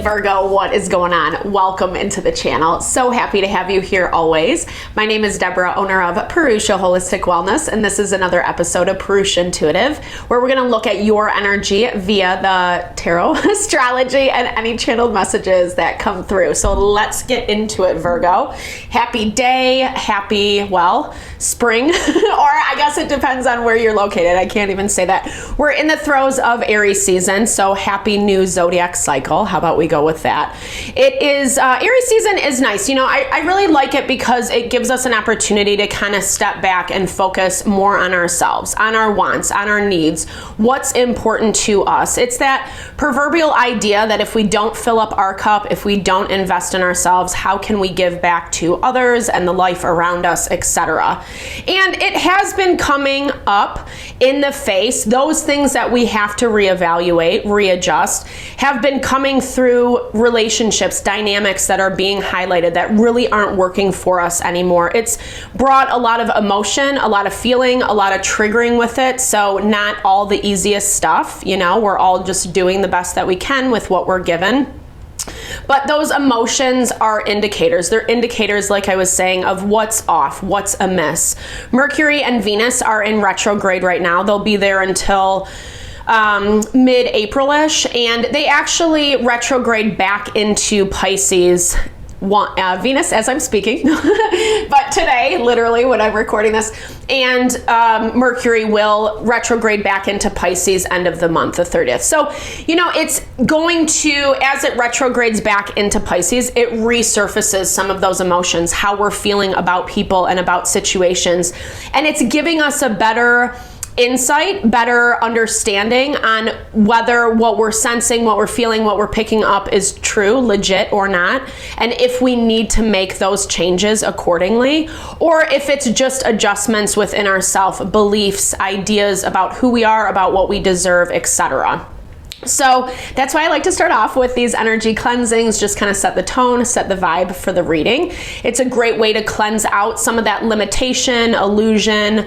Virgo, what is going on? Welcome into the channel. So happy to have you here always. My name is Deborah, owner of Purusha Holistic Wellness, and this is another episode of Purusha Intuitive, where we're going to look at your energy via the tarot, astrology, and any channeled messages that come through. So let's get into it, Virgo. Happy day, happy, well, spring, or I guess it depends on where you're located. I can't even say that. We're in the throes of Aries season, so happy new zodiac cycle. How about we go with that? It is, Aries season is nice. You know, I really like it because it gives us an opportunity to kind of step back and focus more on ourselves, on our wants, on our needs, what's important to us. It's that proverbial idea that if we don't fill up our cup, if we don't invest in ourselves, how can we give back to others and the life around us, etc. And it has been coming up in the face. Those things that we have to reevaluate, readjust, have been coming through relationships, dynamics that are being highlighted that really aren't working for us anymore. It's brought a lot of emotion, a lot of feeling, a lot of triggering with it. So not all the easiest stuff, you know, we're all just doing the best that we can with what we're given. But those emotions are indicators. They're indicators, like I was saying, of what's off, what's amiss. Mercury and Venus are in retrograde right now. They'll be there until mid-April-ish, and they actually retrograde back into Pisces. Venus as I'm speaking, but today, literally when I'm recording this, and Mercury will retrograde back into Pisces end of the month, the 30th. So, you know, it's going to, as it retrogrades back into Pisces, it resurfaces some of those emotions, how we're feeling about people and about situations, and it's giving us a better insight, better understanding on whether what we're sensing, what we're feeling, what we're picking up is true, legit or not, and if we need to make those changes accordingly, or if it's just adjustments within ourselves, beliefs, ideas about who we are, about what we deserve, etc. So that's why I like to start off with these energy cleansings, just kind of set the tone, set the vibe for the reading. It's a great way to cleanse out some of that limitation, illusion,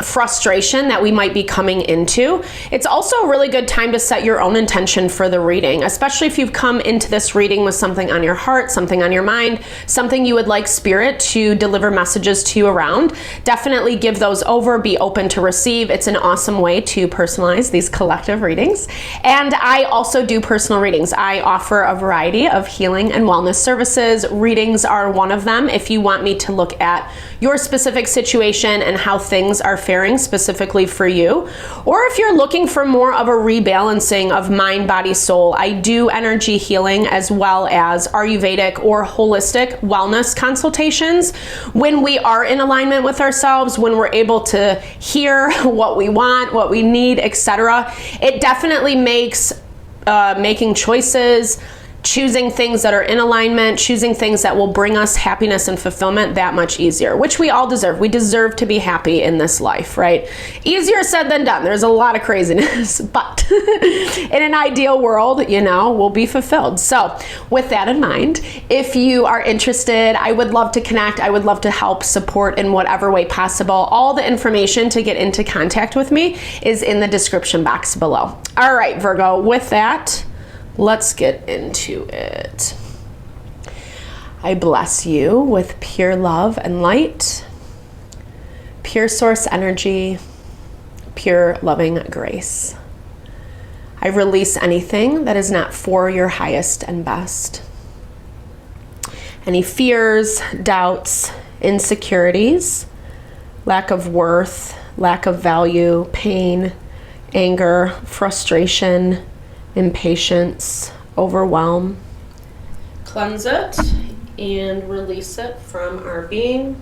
frustration that we might be coming into. It's also a really good time to set your own intention for the reading, especially if you've come into this reading with something on your heart, something on your mind, something you would like Spirit to deliver messages to you around. Definitely give those over, be open to receive. It's an awesome way to personalize these collective readings. And I also do personal readings. I offer a variety of healing and wellness services. Readings are one of them. If you want me to look at your specific situation and how things are faring specifically for you, or if you're looking for more of a rebalancing of mind, body, soul, I do energy healing as well as Ayurvedic or holistic wellness consultations. When we are in alignment with ourselves, when we're able to hear what we want, what we need, etc., it definitely makes making choices, choosing things that are in alignment, choosing things that will bring us happiness and fulfillment that much easier, which we all deserve. We deserve to be happy in this life, right? Easier said than done. There's a lot of craziness, but in an ideal world, you know, we'll be fulfilled. So with that in mind, if you are interested, I would love to connect. I would love to help, support in whatever way possible. All the information to get into contact with me is in the description box below. All right, Virgo, with that, let's get into it. I bless you with pure love and light, pure source energy, pure loving grace. I release anything that is not for your highest and best. Any fears, doubts, insecurities, lack of worth, lack of value, pain, anger, frustration, impatience, overwhelm. Cleanse it and release it from our being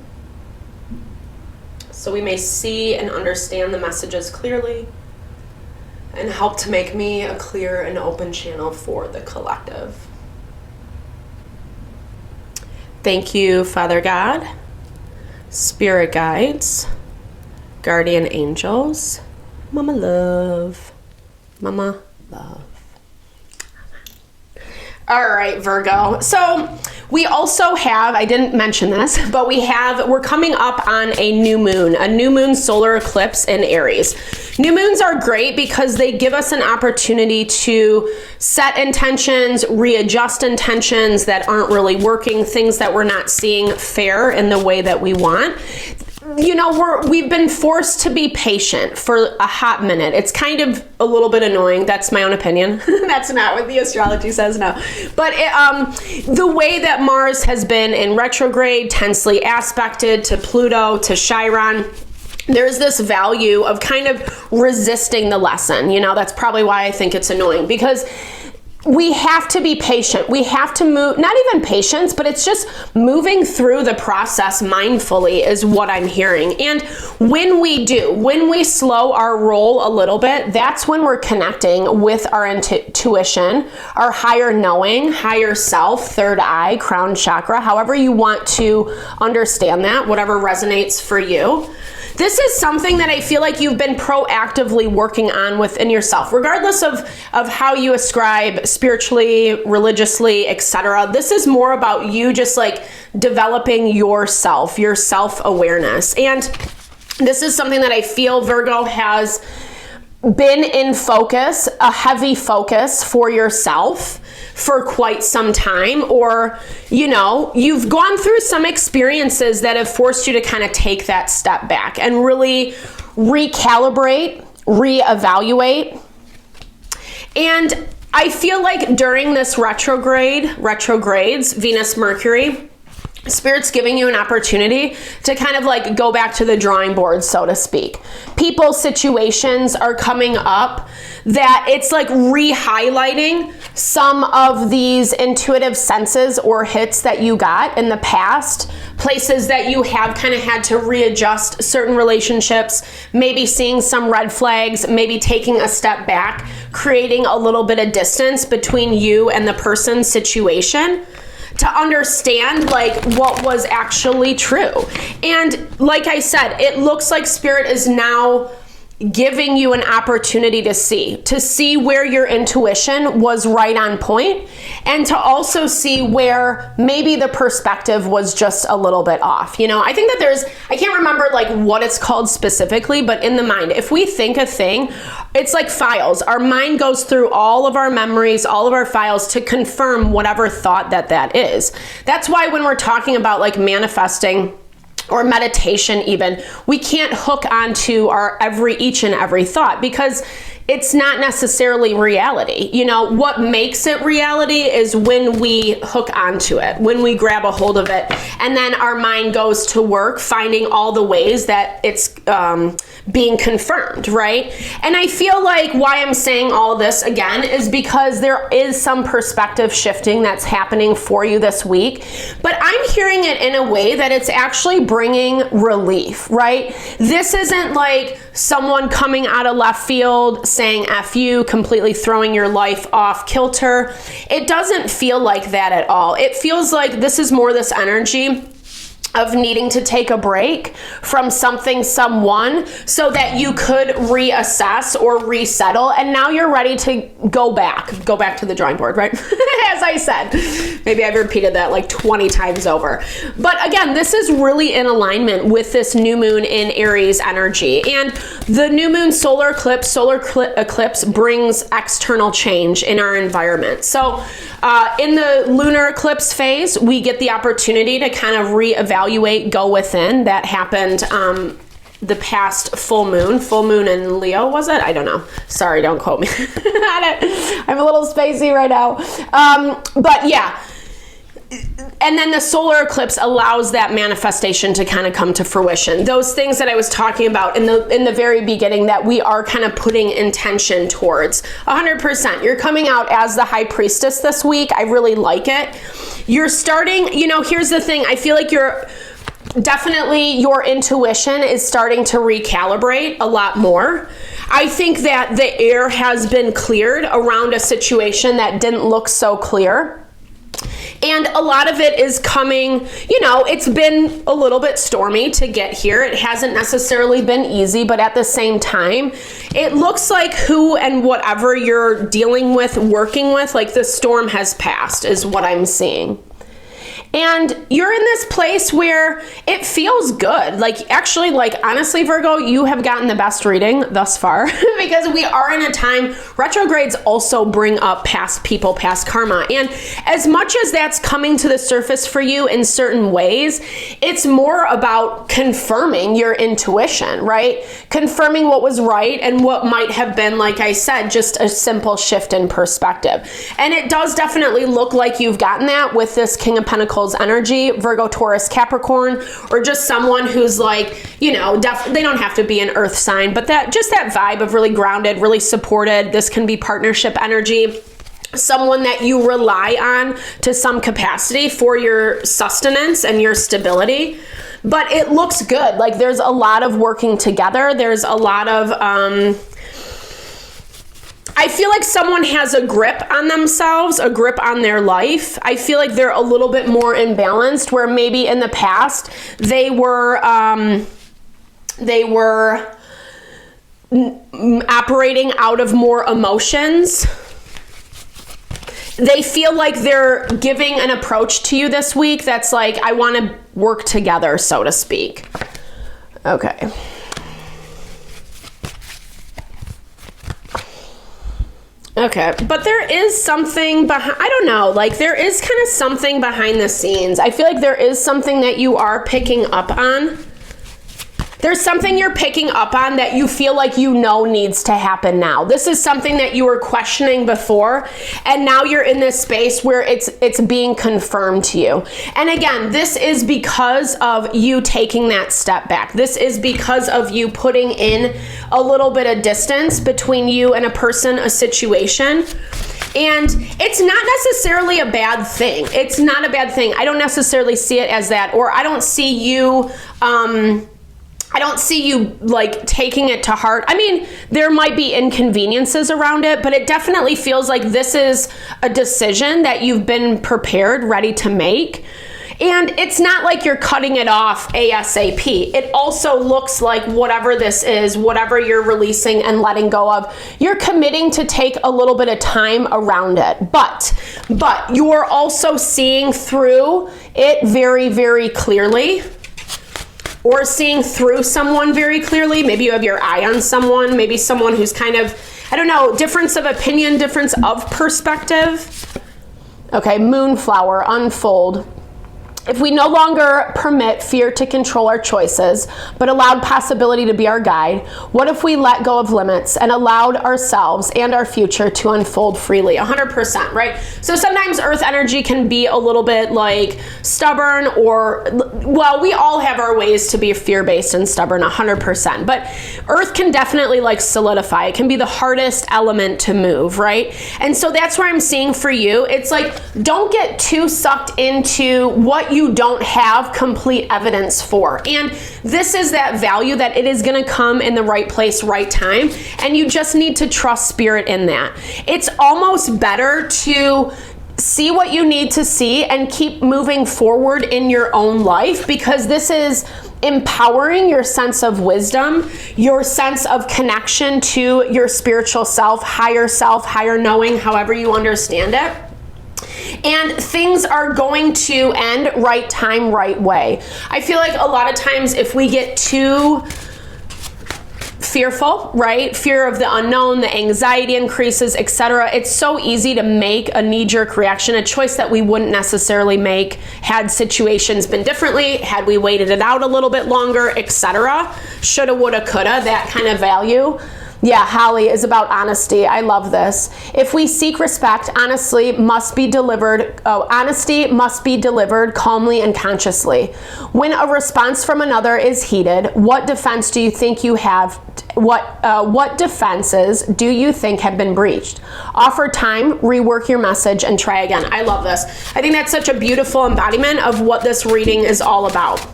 so we may see and understand the messages clearly and help to make me a clear and open channel for the collective. Thank you, Father God, Spirit guides, guardian angels, Mama Love, Mama Love. All right, Virgo. So we also have, I didn't mention this, but we're coming up on a new moon solar eclipse in Aries. New moons are great because they give us an opportunity to set intentions, readjust intentions that aren't really working, things that we're not seeing fair in the way that we want. You know, we've been forced to be patient for a hot minute. It's kind of a little bit annoying. That's my own opinion. That's not what the astrology says, no. But the way that Mars has been in retrograde, tensely aspected to Pluto, to Chiron, there's this value of kind of resisting the lesson. You know, that's probably why I think it's annoying, because we have to be patient. We have to move, not even patience, but it's just moving through the process mindfully is what I'm hearing. And when we slow our roll a little bit, that's when we're connecting with our intuition, our higher knowing, higher self, third eye, crown chakra, however you want to understand that, whatever resonates for you. This is something that I feel like you've been proactively working on within yourself, regardless of how you ascribe spiritually, religiously, etc. This is more about you just like developing yourself, your self-awareness. And this is something that I feel Virgo has been in focus, a heavy focus for yourself for quite some time, or, you know, you've gone through some experiences that have forced you to kind of take that step back and really recalibrate, reevaluate. And I feel like during this retrogrades, Venus, Mercury, Spirit's giving you an opportunity to kind of like go back to the drawing board, so to speak. People, situations are coming up that it's like re-highlighting some of these intuitive senses or hits that you got in the past, places that you have kind of had to readjust certain relationships, maybe seeing some red flags, maybe taking a step back, creating a little bit of distance between you and the person's situation, to understand like what was actually true. And like I said, it looks like Spirit is now giving you an opportunity to see where your intuition was right on point, and to also see where maybe the perspective was just a little bit off. You know, I think that I can't remember like what it's called specifically, but in the mind, if we think a thing, it's like files. Our mind goes through all of our memories, all of our files to confirm whatever thought that is. That's why when we're talking about like manifesting or meditation even, we can't hook onto each and every thought, because it's not necessarily reality. You know, what makes it reality is when we hook onto it, when we grab a hold of it, and then our mind goes to work finding all the ways that it's being confirmed, right? And I feel like why I'm saying all this again is because there is some perspective shifting that's happening for you this week, but I'm hearing it in a way that it's actually bringing relief, right? This isn't like someone coming out of left field saying F you, completely throwing your life off kilter. It doesn't feel like that at all. It feels like this is more this energy of needing to take a break from someone so that you could reassess or resettle, and now you're ready to go back to the drawing board, right? As I said, maybe I've repeated that like 20 times over. But again, this is really in alignment with this new moon in Aries energy, and the new moon solar eclipse brings external change in our environment. So in the lunar eclipse phase, we get the opportunity to kind of reevaluate, go within. That happened the past full moon in Leo, was it? I don't know. Sorry, don't quote me. I'm a little spacey right now. But yeah. And then the solar eclipse allows that manifestation to kind of come to fruition. Those things that I was talking about in the very beginning that we are kind of putting intention towards. 100%. You're coming out as the high priestess this week. I really like it. You're starting, you know, here's the thing. I feel like your intuition is starting to recalibrate a lot more. I think that the air has been cleared around a situation that didn't look so clear. And a lot of it is coming, you know, it's been a little bit stormy to get here. It hasn't necessarily been easy, but at the same time, it looks like who and whatever you're dealing with, working with, like the storm has passed is what I'm seeing. And you're in this place where it feels good. Like, actually, like, honestly, Virgo, you have gotten the best reading thus far because we are in a time, retrogrades also bring up past people, past karma. And as much as that's coming to the surface for you in certain ways, it's more about confirming your intuition, right? Confirming what was right and what might have been, like I said, just a simple shift in perspective. And it does definitely look like you've gotten that with this King of Pentacles energy, Virgo, Taurus, Capricorn, or just someone who's like, you know, they don't have to be an earth sign, but that just that vibe of really grounded, really supported. This can be partnership energy, someone that you rely on to some capacity for your sustenance and your stability. But it looks good. Like, there's a lot of working together. There's a lot of, I feel like someone has a grip on themselves, a grip on their life. I feel like they're a little bit more imbalanced, where maybe in the past they were operating out of more emotions. They feel like they're giving an approach to you this week that's like, I want to work together, so to speak. Okay. Okay, but there is something behind, I don't know, like there is kind of something behind the scenes. I feel like there is something that you are picking up on. There's something you're picking up on that you feel like you know needs to happen now. This is something that you were questioning before, and now you're in this space where it's being confirmed to you. And again, this is because of you taking that step back. This is because of you putting in a little bit of distance between you and a person, a situation. And it's not necessarily a bad thing. It's not a bad thing. I don't necessarily see it as that, or I don't see you like taking it to heart. I mean, there might be inconveniences around it, but it definitely feels like this is a decision that you've been prepared, ready to make. And it's not like you're cutting it off ASAP. It also looks like whatever this is, whatever you're releasing and letting go of, you're committing to take a little bit of time around it. But you're also seeing through it very, very clearly, or seeing through someone very clearly. Maybe you have your eye on someone, maybe someone who's kind of, I don't know, difference of opinion, difference of perspective. Okay, Moonflower, unfold. If we no longer permit fear to control our choices, but allowed possibility to be our guide, what if we let go of limits and allowed ourselves and our future to unfold freely? 100%, right? So sometimes earth energy can be a little bit like stubborn, or, well, we all have our ways to be fear-based and stubborn, 100%. But earth can definitely like solidify. It can be the hardest element to move, right? And so that's where I'm seeing for you. It's like, don't get too sucked into what you don't have complete evidence for. And this is that value that it is going to come in the right place, right time. And you just need to trust spirit in that. It's almost better to see what you need to see and keep moving forward in your own life, because this is empowering your sense of wisdom, your sense of connection to your spiritual self, higher knowing, however you understand it. And things are going to end right time, right way. I feel like a lot of times if we get too fearful, right? Fear of the unknown, the anxiety increases, etc. It's so easy to make a knee-jerk reaction, a choice that we wouldn't necessarily make had situations been differently, had we waited it out a little bit longer, etc. Shoulda, woulda, coulda, that kind of value. Yeah, Holly is about honesty. I love this. If we seek respect, honesty must be delivered calmly and consciously. When a response from another is heated, what defense do you think you have? What defenses do you think have been breached? Offer time, rework your message, and try again. I love this. I think that's such a beautiful embodiment of what this reading is all about.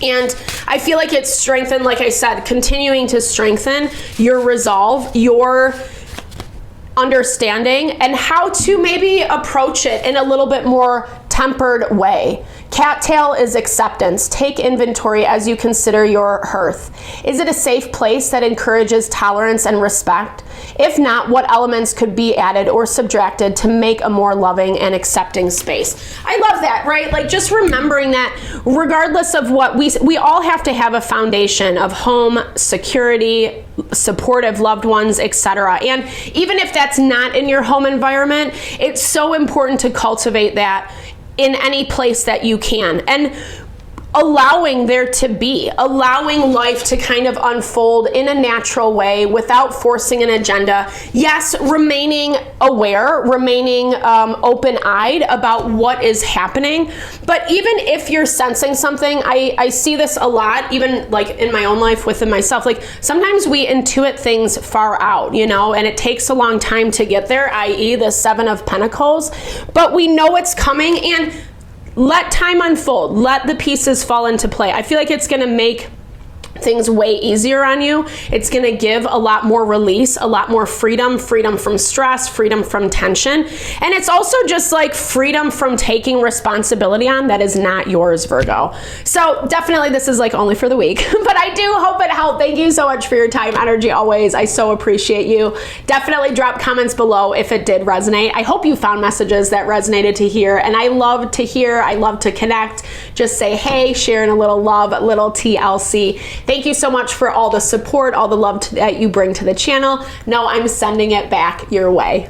And I feel like it's strengthened, like I said, continuing to strengthen your resolve, your understanding and how to maybe approach it in a little bit more tempered way. Cattail is acceptance. Take inventory as you consider your hearth. Is it a safe place that encourages tolerance and respect? If not, what elements could be added or subtracted to make a more loving and accepting space? I love that, right? Like, just remembering that regardless of what we all have to have a foundation of home, security, supportive loved ones, etc. And even if that's not in your home environment, it's so important to cultivate that in any place that you can, and allowing life to kind of unfold in a natural way without forcing an agenda. Yes, remaining aware, remaining open-eyed about what is happening. But even if you're sensing something, I see this a lot, even like in my own life within myself. Like, sometimes we intuit things far out, you know, and it takes a long time to get there, i.e. the Seven of Pentacles, but we know it's coming, and let time unfold. Let the pieces fall into play. I feel like it's going to make things way easier on you. It's going to give a lot more release, a lot more freedom from stress, freedom from tension. And it's also just like freedom from taking responsibility on that is not yours, Virgo. So definitely this is like only for the week, but I do hope it helped. Thank you so much for your time, energy, always. I so appreciate you. Definitely drop comments below if it did resonate. I hope you found messages that resonated to hear, and I love to hear, I love to connect. Just say, hey, sharing a little love, a little TLC. Thank you so much for all the support, all the love that you bring to the channel. No, I'm sending it back your way.